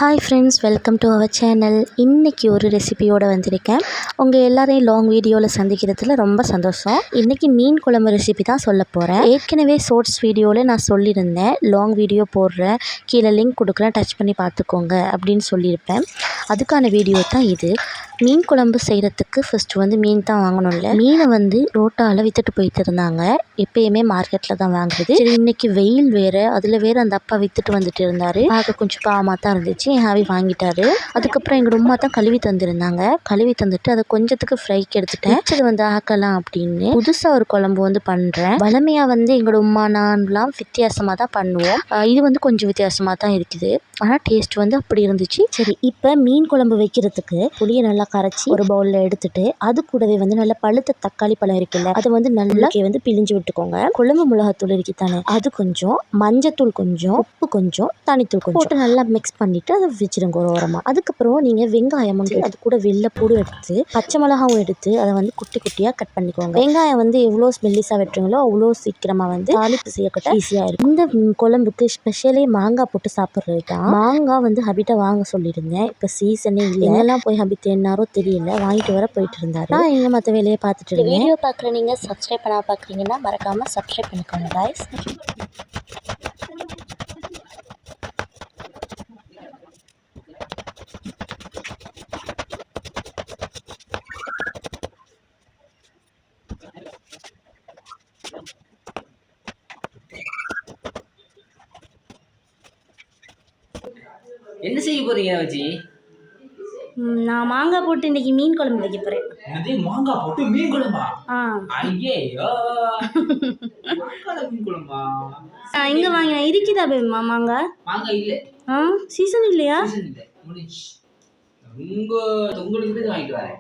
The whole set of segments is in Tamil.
Hi friends, welcome to our channel. இன்றைக்கி ஒரு ரெசிபியோடு வந்திருக்கேன். உங்கள் எல்லாரையும் லாங் வீடியோவில் சந்திக்கிறதுல ரொம்ப சந்தோஷம். இன்றைக்கி மீன் குழம்பு ரெசிபி தான் சொல்ல போகிறேன். ஏற்கனவே ஷார்ட்ஸ் வீடியோவில் நான் சொல்லியிருந்தேன், லாங் வீடியோ போடுறேன், கீழே லிங்க் கொடுக்குறேன், டச் பண்ணி பார்த்துக்கோங்க அப்படின்னு சொல்லியிருப்பேன். அதுக்கான வீடியோ தான் இது. மீன் குழம்பு செய்கிறதுக்கு ஃபஸ்ட்டு மீன் தான் வாங்கணும்ல. மீனை ரோட்டால் விற்றுட்டு போயிட்டு இருந்தாங்க. எப்பயுமே மார்க்கெட்டில் தான் வாங்குறது. சரி, இன்றைக்கி வெயில் வேறு, அதில் வேறு அந்த அப்பா விற்றுட்டு வந்துட்டு இருந்தார். பார்க்க கொஞ்சம் பாவமாக தான் இருந்துச்சு. என் ஹாவி வாங்கிட்டாரு. அதுக்கப்புறம் எங்கள் அம்மா தான் கழுவி தந்துருந்தாங்க. கழுவி தந்துட்டு அதை கொஞ்சத்துக்கு ஃப்ரைக்கு எடுத்துட்டேன். சரி ஆக்கலாம் அப்படின்னு புதுசாக ஒரு குழம்பு பண்ணுறேன். வளமையாக எங்களோட அம்மா நான்லாம் வித்தியாசமாக தான் பண்ணுவோம். இது கொஞ்சம் வித்தியாசமாக தான் இருக்குது. ஆனால் டேஸ்ட் அப்படி இருந்துச்சு. சரி, இப்போ மீன் குழம்பு வைக்கிறதுக்கு புளியை நல்லா கரைச்சி ஒரு பவுலில் எடுத்துட்டு அது கூடவே நல்ல பழுத்த தக்காளி பழம் இருக்குல்ல, அதை நல்லா பிழிஞ்சு விட்டுக்கோங்க. குழம்பு மிளகாத்தூள் இருக்குதானே, அது கொஞ்சம், மஞ்சத்தூள் கொஞ்சம், உப்பு கொஞ்சம், தனித்தூள் கொஞ்சம் போட்டு நல்லா மிக்ஸ் பண்ணிட்டு அதை வச்சிருங்க ஒரு ஓரமாக. அதுக்கப்புறம் நீங்கள் வெங்காயம் அது கூட வெள்ளைப்பூடு எடுத்து, பச்சை மிளகாவும் எடுத்து அதை குட்டி குட்டியாக கட் பண்ணிக்கோங்க. வெங்காயம் எவ்வளோ ஸ்மெல்லிஸாக வெட்டுறீங்களோ அவ்வளோ சீக்கிரமாக தாளிப்பு செய்யக்கூட ஈஸியாக இருக்கும். இந்த குழம்புக்கு ஸ்பெஷலி மாங்காய் போட்டு சாப்பிட்றது தான். மாங்காய் ஹபிட்டை வாங்க சொல்லியிருந்தேன். இப்போ சீசனே இல்லை. எங்கெல்லாம் போய் ஹபி தேடினாரோ தெரியல, வாங்கிட்டு வர போயிட்டு இருந்தாரு. நான் எங்கள் மற்ற வேலையை பார்த்துட்டு இருந்தேன். வீடியோ பார்க்குற நீங்கள் சப்ஸ்கிரைப் பண்ண பார்க்குறீங்கன்னா மறக்காமல் சப்ஸ்கிரைப் பண்ணிக்கோங்க guys. என்ன செய்ய போறீங்க வச்சி? நான் மாங்காய் போட்டு இன்னைக்கு மீன் குழம்பு வைக்க போறேன். என்னது மாங்காய் போட்டு மீன் குழம்பா? ஐயோ மீன் குழம்பா எங்க வாங்கினா இருக்குதா பேமா மாங்காய்? மாங்காய் இல்ல. சீசன் இல்லையா? சீசன் இல்ல, முடிஞ்சு. உங்களுக்கு போய் வாங்கிட்டு வரேன்.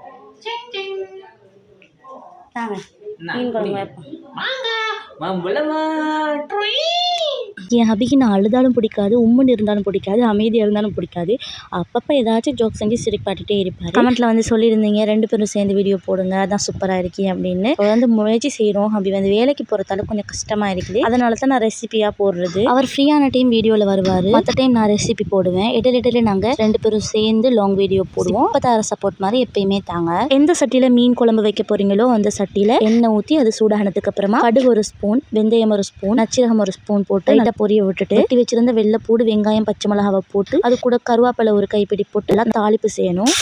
தாங்க மீன் குழம்பு வைப்போம். மாங்காய் மாம்பழமா என் ஹபிக்கு நான் அழுதாலும் பிடிக்காது, உம்முன்னு இருந்தாலும் பிடிக்காது, அமைதியாக இருந்தாலும் பிடிக்காது. அப்பப்போ ஏதாச்சும் ஜோக் செஞ்சு சிரிப்பாட்டிகிட்டே இருப்பார். கமெண்ட்டில் சொல்லியிருந்தீங்க, 2 பேரும் சேர்ந்து வீடியோ போடுங்க, அதான் சூப்பராக இருக்கி அப்படின்னு. முயற்சி செய்கிறோம். ஹபி வேலைக்கு போகிறதால கொஞ்சம் கஷ்டமாக இருக்குது. அதனால தான் நான் ரெசிபியாக போடுறது. அவர் ஃப்ரீயான டைம் வீடியோவில் வருவார், மற்ற டைம் நான் ரெசிபி போடுவேன். இடையில நாங்கள் 2 பேரும் சேர்ந்து லாங் வீடியோ போடுவோம். இப்போ தர சப்போர்ட் மாதிரி எப்பயுமே தாங்க. எந்த சட்டியில் மீன் குழம்பு வைக்க போகிறீங்களோ அந்த சட்டியில் எண்ணெய் ஊற்றி அது சூடானதுக்கு அப்புறமா கடுகு 1 ஸ்பூன், வெந்தயம் 1 ஸ்பூன், நச்சீரகம் 1 ஸ்பூன் போட்டு லைட்டாக பொரிய விட்டுட்டு வெட்டி வச்சிருந்த வெள்ளைப்பூடு, வெங்காயம், பச்சை மிளகாவை போட்டு அது கூட கருவேப்பிலை ஒரு கைப்பிடி போட்டு எல்லாம் தாளிப்பு செய்யணும்.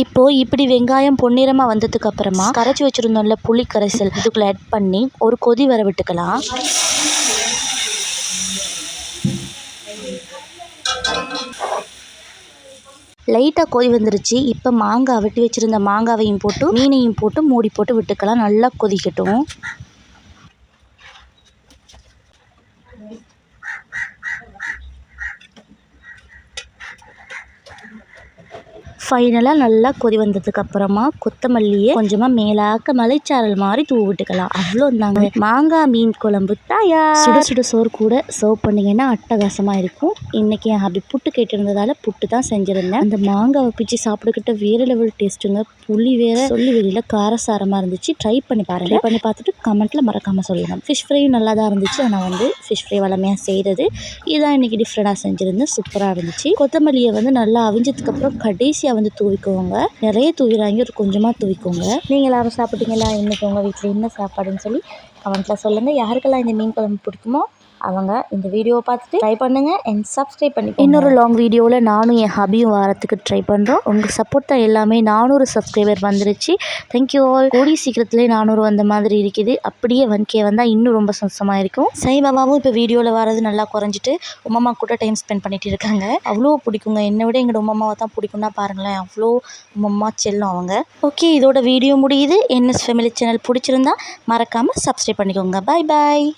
இப்போ இப்படி வெங்காயம் பொன்னிறமாக வந்ததுக்கு அப்புறமா கரைச்சி வச்சிருந்தோம்ல புளி கரைசல், இதுக்குள்ள ஆட் பண்ணி ஒரு கொதி வர விட்டுக்கலாம். லைட்டாக கொதி வந்துருச்சு. இப்போ மாங்காய் வெட்டி வச்சிருந்த மாங்காவையும் போட்டு மீனையும் போட்டு மூடி போட்டு விட்டுக்கலாம். நல்லா கொதிக்கட்டும். ஃபைனலாக நல்லா கொதி வந்ததுக்கு அப்புறமா கொத்தமல்லியை கொஞ்சமாக மேலாக்க மலைச்சாரல் மாதிரி தூவி விட்டுக்கலாம். அவ்வளோ இருந்தாங்க, மாங்காய் மீன் குழம்பு தயார். சுட சுட சோறு கூட சர்வ் பண்ணிங்கன்னா அட்டகாசமாக இருக்கும். இன்றைக்கி என் ஹபி புட்டு கேட்டிருந்ததால் புட்டு தான் செஞ்சுருந்தேன். அந்த மாங்காவை பிச்சு சாப்பிட்டுக்கிட்ட வேறு லெவல் டேஸ்ட்டுங்க. புளி வேறு சொல்லி வெளியில் காரசாரமாக இருந்துச்சு. ட்ரை பண்ணி பாருங்கள். ட்ரை பண்ணி பார்த்துட்டு கமெண்ட்டில் மறக்காமல் சொல்லுங்கள். ஃபிஷ் ஃப்ரையும் நல்லா தான் இருந்துச்சு. ஆனால் ஃபிஷ் ஃப்ரை வளமையாக செய்கிறது இதான் இன்றைக்கி டிஃப்ரெண்டாக செஞ்சுருந்தேன். சூப்பராக இருந்துச்சு. கொத்தமல்லியை நல்லா அவிஞ்சதுக்கப்புறம் கடைசியாக தூவிக்கோங்க. நிறைய தூவிடாங்க, ஒரு கொஞ்சமாக தூவிக்கோங்க. நீங்கள் எல்லாரும் சாப்பிட்டீங்களா? இன்றைக்கி உங்கள் வீட்டில் என்ன சாப்பாடுன்னு சொல்லி கமெண்ட்டில் சொல்லுங்கள். யாருக்கெல்லாம் இந்த மீன் குழம்பு பிடிக்குமோ அவங்க இந்த வீடியோவை பார்த்துட்டு ட்ரை பண்ணுங்கள் அண்ட் சப்ஸ்கிரைப் பண்ணி. இன்னொரு லாங் வீடியோவில் நானும் என் ஹபியும் வாரத்துக்கு ட்ரை பண்ணுறோம். உங்கள் சப்போர்ட் தான் எல்லாமே. 400 சப்ஸ்கிரைபர் வந்துருச்சு. Thank you all. கூடிய சீக்கிரத்துலேயே 400 வந்த மாதிரி இருக்குது. அப்படியே 1K வந்தால் இன்னும் ரொம்ப சந்தோஷமாக இருக்கும். சாய்பாபாவும் இப்போ வீடியோவில் வரது நல்லா குறைஞ்சிட்டு உமாமா கூட டைம் ஸ்பெண்ட் பண்ணிட்டு இருக்காங்க. அவ்வளோ பிடிக்குங்க. என்னை விட எங்களோட உமாமாவை தான் பிடிக்கும்னா பாருங்களேன், அவ்வளோ உமாமா செல்லும் அவங்க. ஓகே, இதோட வீடியோ முடியுது. NS ஃபேமிலி சேனல் பிடிச்சிருந்தா மறக்காமல் சப்ஸ்கிரைப் பண்ணிக்கோங்க. பாய் பாய்.